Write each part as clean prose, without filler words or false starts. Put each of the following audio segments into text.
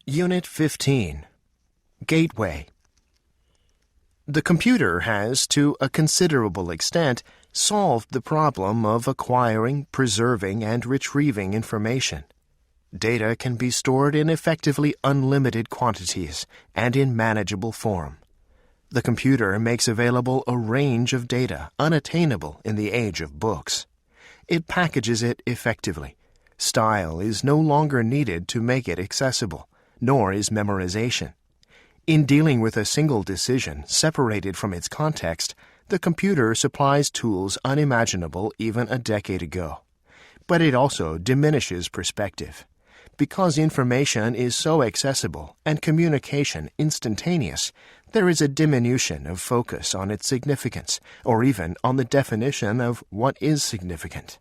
Unit 15. Gateway. The computer has, to a considerable extent, solved the problem of acquiring, preserving, and retrieving information. Data can be stored in effectively unlimited quantities and in manageable form. The computer makes available a range of data unattainable in the age of books. It packages it effectively. Style is no longer needed to make it accessible, nor is memorization. In dealing with a single decision separated from its context, the computer supplies tools unimaginable even a decade ago. But it also diminishes perspective. Because information is so accessible and communication instantaneous, there is a diminution of focus on its significance, or even on the definition of what is significant.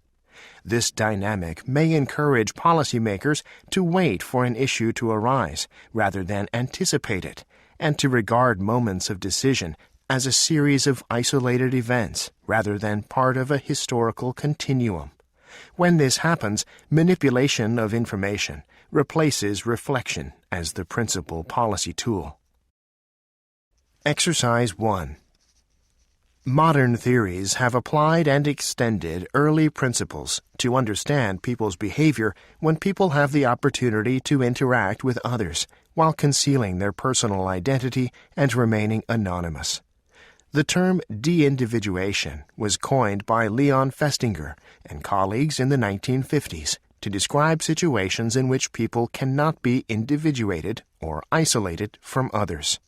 This dynamic may encourage policymakers to wait for an issue to arise rather than anticipate it, and to regard moments of decision as a series of isolated events rather than part of a historical continuum. When this happens, manipulation of information replaces reflection as the principal policy tool. Exercise 1. Modern theories have applied and extended early principles to understand people's behavior when people have the opportunity to interact with others while concealing their personal identity and remaining anonymous. The term de-individuation was coined by Leon Festinger and colleagues in the 1950s to describe situations in which people cannot be individuated or isolated from others.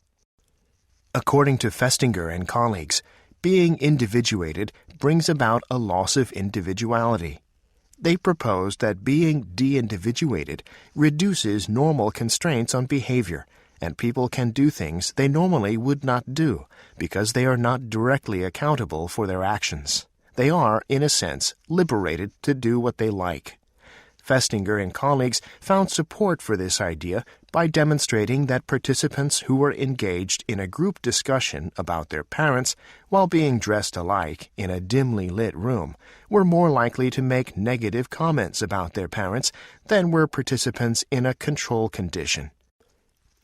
According to Festinger and colleagues, being individuated brings about a loss of individuality. They proposed that being de-individuated reduces normal constraints on behavior, and people can do things they normally would not do because they are not directly accountable for their actions. They are, in a sense, liberated to do what they like. Festinger and colleagues found support for this idea by demonstrating that participants who were engaged in a group discussion about their parents while being dressed alike in a dimly lit room were more likely to make negative comments about their parents than were participants in a control condition.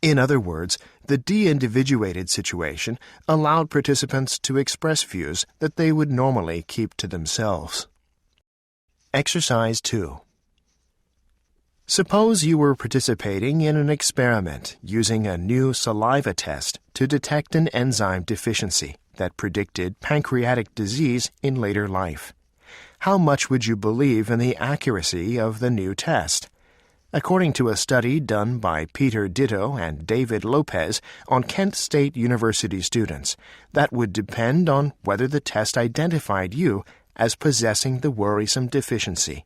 In other words, the de-individuated situation allowed participants to express views that they would normally keep to themselves. Exercise 2. Suppose you were participating in an experiment using a new saliva test to detect an enzyme deficiency that predicted pancreatic disease in later life. How much would you believe in the accuracy of the new test? According to a study done by Peter Ditto and David Lopez on Kent State University students, that would depend on whether the test identified you as possessing the worrisome deficiency.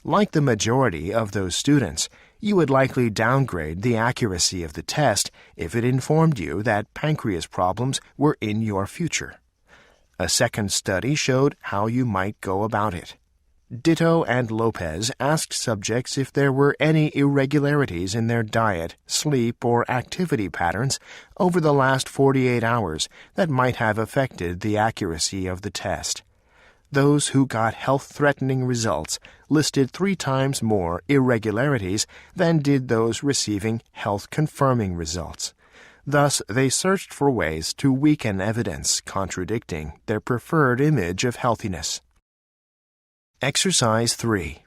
Like the majority of those students, you would likely downgrade the accuracy of the test if it informed you that pancreas problems were in your future. A second study showed how you might go about it. Ditto and Lopez asked subjects if there were any irregularities in their diet, sleep, or activity patterns over the last 48 hours that might have affected the accuracy of the test. Those who got health-threatening results listed 3 times more irregularities than did those receiving health-confirming results. Thus, they searched for ways to weaken evidence contradicting their preferred image of healthiness. Exercise 3.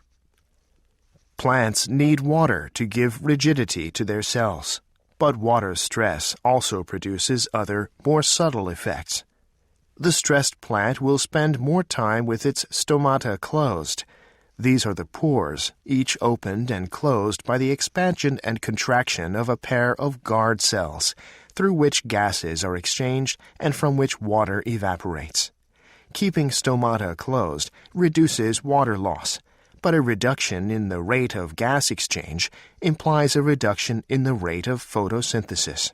Plants need water to give rigidity to their cells, but water stress also produces other, more subtle effects. The stressed plant will spend more time with its stomata closed. These are the pores, each opened and closed by the expansion and contraction of a pair of guard cells, through which gases are exchanged and from which water evaporates. Keeping stomata closed reduces water loss, but a reduction in the rate of gas exchange implies a reduction in the rate of photosynthesis.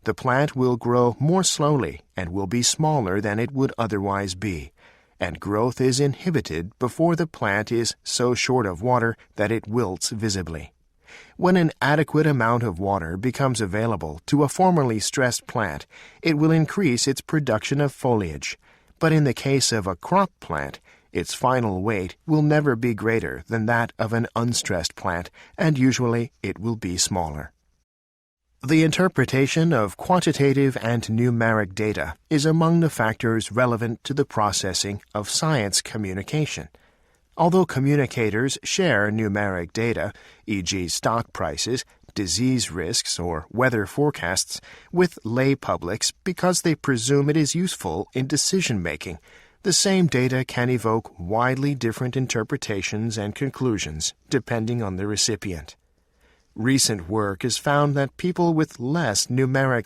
The plant will grow more slowly and will be smaller than it would otherwise be, and growth is inhibited before the plant is so short of water that it wilts visibly. When an adequate amount of water becomes available to a formerly stressed plant, it will increase its production of foliage. But in the case of a crop plant, its final weight will never be greater than that of an unstressed plant, and usually it will be smaller. The interpretation of quantitative and numeric data is among the factors relevant to the processing of science communication. Although communicators share numeric data, e.g. stock prices, disease risks, or weather forecasts, with lay publics because they presume it is useful in decision-making, the same data can evoke widely different interpretations and conclusions depending on the recipient. Recent work has found that people with less numeric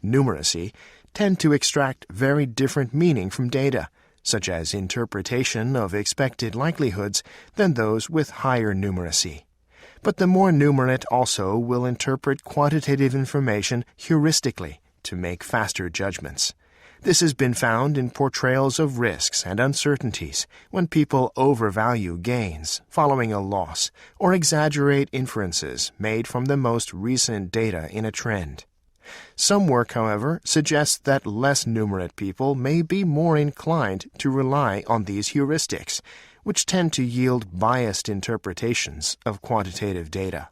numeracy, tend to extract very different meaning from data, such as interpretation of expected likelihoods, than those with higher numeracy. But the more numerate also will interpret quantitative information heuristically to make faster judgments. This has been found in portrayals of risks and uncertainties when people overvalue gains following a loss or exaggerate inferences made from the most recent data in a trend. Some work, however, suggests that less numerate people may be more inclined to rely on these heuristics, which tend to yield biased interpretations of quantitative data.